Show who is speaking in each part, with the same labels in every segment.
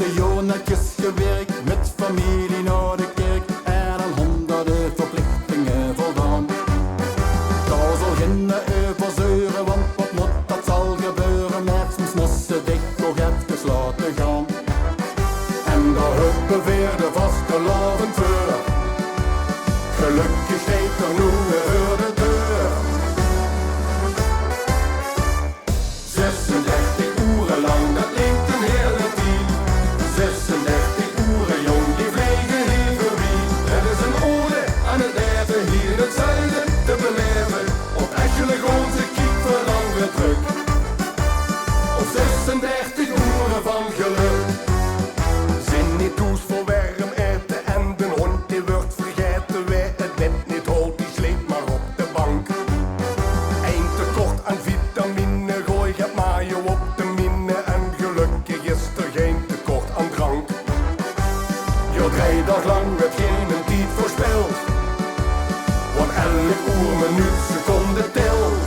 Speaker 1: pensionnetjes gewerkt, met familie naar de kerk en aan honderden verplichtingen voldaan. Daar zal geen over zeuren, want wat moet dat zal gebeuren, nergens moest ze dicht nog even laten gaan. En daar hebben weer de vaste laven voor, gelukkig steekt er nu voor de deur. 36 uren lang, dat lijkt een hele tijd. 36 uren jong, die vliegen hier voorbij. Het is een ode aan het leven hier in het zuiden te beleven. Op eigenlijk onze kiek verlang weer terug. Op 36 uren van geluk. Zin niet toes voor warm eten en de hond die wordt vergeten. Wij het bed niet holt, die sleept maar op de bank. Eind tekort aan vitamine, gooi het mayo op de mine. En gelukkig is er geen tekort aan drank. Je 3 dagen lang werd geen tijd voorspeld, want elk uur, minuut, seconde telt.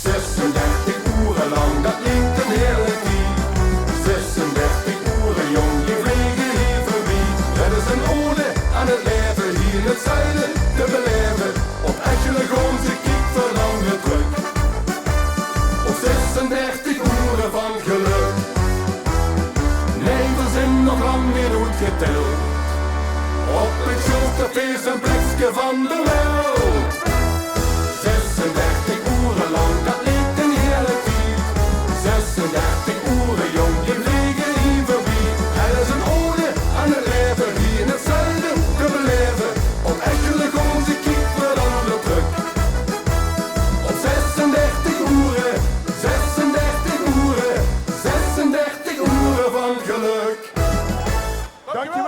Speaker 1: 36 uren lang, dat lijkt een hele tijd. 36 uren jong, die vliegen hier voorbij. Het is een ode aan het leven hier in het zuiden te beleven. Op eigenlijk onze kiek verlang weer terug. Op 36 uren van geluk. Nee, we zijn nog lang niet uitgeteld. Op het Schulcafé is een plekje van de wereld. 36 uren lang, dat lijkt een hele tijd. 36 uren jong, die vliegen hier voorbij. Het is een ode aan het leven hier in het zuiden te beleven. Op eigenlijk onze kiek verlang weer terug. Op 36 uren, 36 uren, 36 uren van geluk.
Speaker 2: Dankjewel.